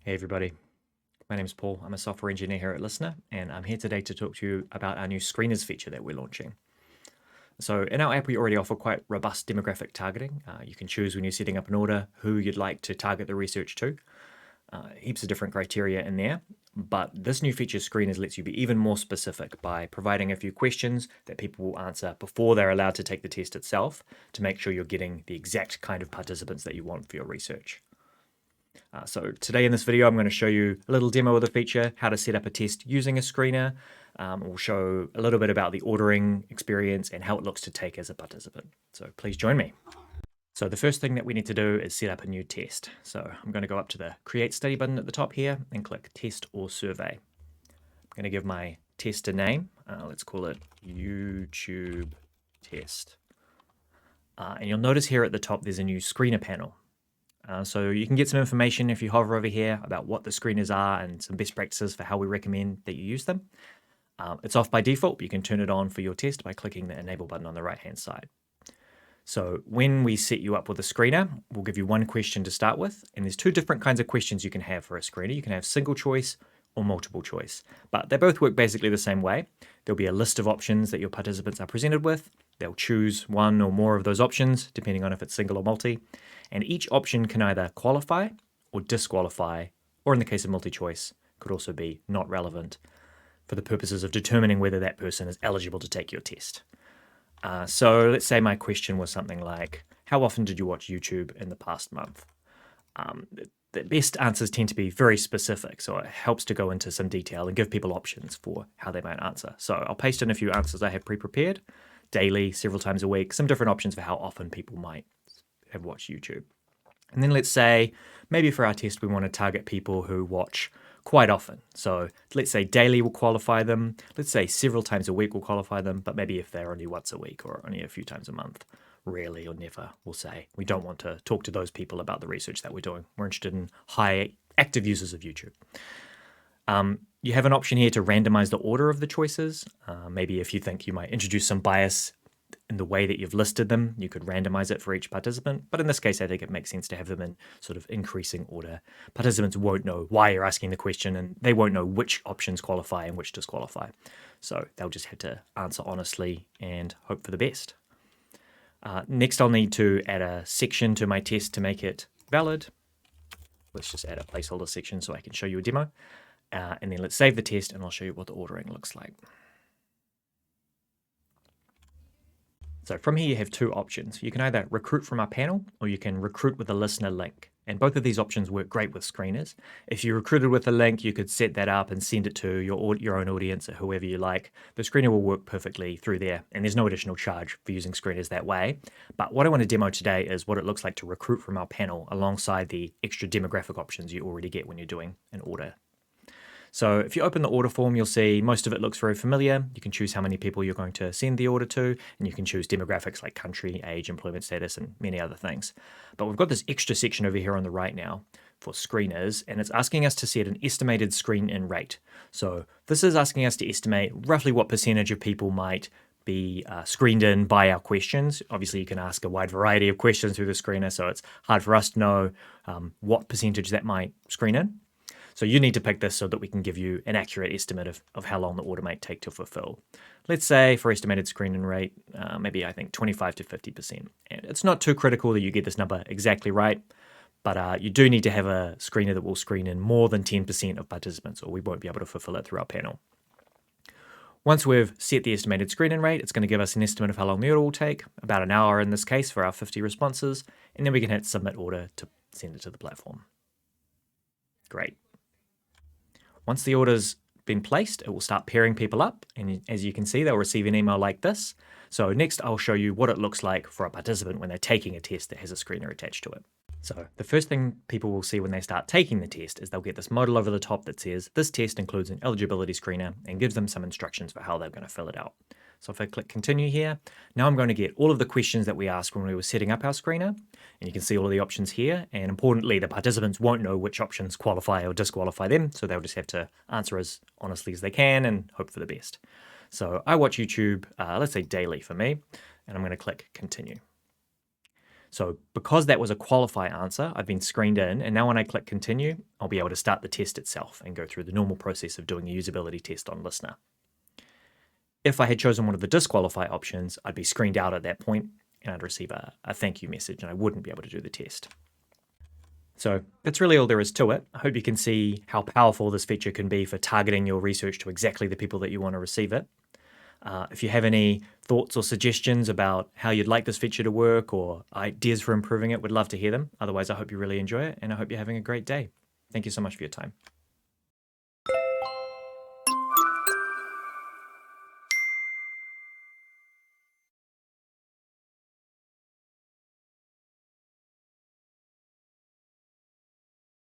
Hey everybody, my name's Paul. I'm a software engineer here at Lyssna, and I'm here today to talk to you about our new screeners feature that we're launching. So in our app, we already offer quite robust demographic targeting. You can choose when you're setting up an order who you'd like to target the research to. Heaps of different criteria in there, but this new feature, Screeners, lets you be even more specific by providing a few questions that people will answer before they're allowed to take the test itself to make sure you're getting the exact kind of participants that you want for your research. So today in this video, I'm going to show you a little demo of the feature, how to set up a test using a screener. We'll show a little bit about the ordering experience and how it looks to take as a participant. So please join me. So the first thing that we need to do is set up a new test. So I'm going to go up to the Create Study button at the top here and click Test or Survey. I'm going to give my test a name. Let's call it YouTube Test. And you'll notice here at the top there's a new screener panel. So you can get some information if you hover over here about what the screeners are and some best practices for how we recommend that you use them. It's off by default, but you can turn it on for your test by clicking the Enable button on the right-hand side. So when we set you up with a screener, we'll give you one question to start with, and there's two different kinds of questions you can have for a screener. You can have single choice or multiple choice, but they both work basically the same way. There'll be a list of options that your participants are presented with. They'll choose one or more of those options, depending on if it's single or multi, and each option can either qualify or disqualify, or in the case of multi-choice, could also be not relevant for the purposes of determining whether that person is eligible to take your test. So let's say my question was something like, how often did you watch YouTube in the past month? The best answers tend to be very specific, so it helps to go into some detail and give people options for how they might answer. So I'll paste in a few answers I have pre-prepared, daily, several times a week, some different options for how often people might have watched YouTube. And then let's say, maybe for our test, we want to target people who watch quite often. So let's say daily will qualify them. Let's say several times a week will qualify them, but maybe if they're only once a week or only a few times a month, rarely or never, we'll say. We don't want to talk to those people about the research that we're doing. We're interested in high active users of YouTube. You have an option here to randomize the order of the choices. Maybe if you think you might introduce some bias in the way that you've listed them, you could randomize it for each participant. But in this case, I think it makes sense to have them in sort of increasing order. Participants won't know why you're asking the question, and they won't know which options qualify and which disqualify. So they'll just have to answer honestly and hope for the best. Next, I'll need to add a section to my test to make it valid. Let's just add a placeholder section so I can show you a demo. And then let's save the test, and I'll show you what the ordering looks like. So from here, you have two options. You can either recruit from our panel, or you can recruit with a listener link. And both of these options work great with screeners. If you recruited with a link, you could set that up and send it to your own audience or whoever you like. The screener will work perfectly through there, and there's no additional charge for using screeners that way. But what I want to demo today is what it looks like to recruit from our panel alongside the extra demographic options you already get when you're doing an order. So if you open the order form, you'll see most of it looks very familiar. You can choose how many people you're going to send the order to, and you can choose demographics like country, age, employment status, and many other things. But we've got this extra section over here on the right now for screeners, and it's asking us to set an estimated screen-in rate. So this is asking us to estimate roughly what percentage of people might be screened in by our questions. Obviously, you can ask a wide variety of questions through the screener, so it's hard for us to know what percentage that might screen in. So you need to pick this so that we can give you an accurate estimate of how long the order might take to fulfill. Let's say for estimated screen-in rate, maybe I think 25 to 50%. And it's not too critical that you get this number exactly right, but you do need to have a screener that will screen in more than 10% of participants, or we won't be able to fulfill it through our panel. Once we've set the estimated screen-in rate, it's going to give us an estimate of how long the order will take, about an hour in this case for our 50 responses, and then we can hit submit order to send it to the platform. Great. Once the order's been placed, it will start pairing people up, and as you can see, they'll receive an email like this. So next, I'll show you what it looks like for a participant when they're taking a test that has a screener attached to it. So the first thing people will see when they start taking the test is they'll get this modal over the top that says, this test includes an eligibility screener, and gives them some instructions for how they're going to fill it out. So if I click continue here, now I'm going to get all of the questions that we asked when we were setting up our screener. And you can see all of the options here. And importantly, the participants won't know which options qualify or disqualify them. So they'll just have to answer as honestly as they can and hope for the best. So I watch YouTube, let's say daily for me, and I'm going to click continue. So because that was a qualify answer, I've been screened in, and now when I click continue, I'll be able to start the test itself and go through the normal process of doing a usability test on Lyssna. If I had chosen one of the disqualify options, I'd be screened out at that point and I'd receive a thank you message and I wouldn't be able to do the test. So that's really all there is to it. I hope you can see how powerful this feature can be for targeting your research to exactly the people that you want to receive it. If you have any thoughts or suggestions about how you'd like this feature to work or ideas for improving it, we'd love to hear them. Otherwise, I hope you really enjoy it and I hope you're having a great day. Thank you so much for your time.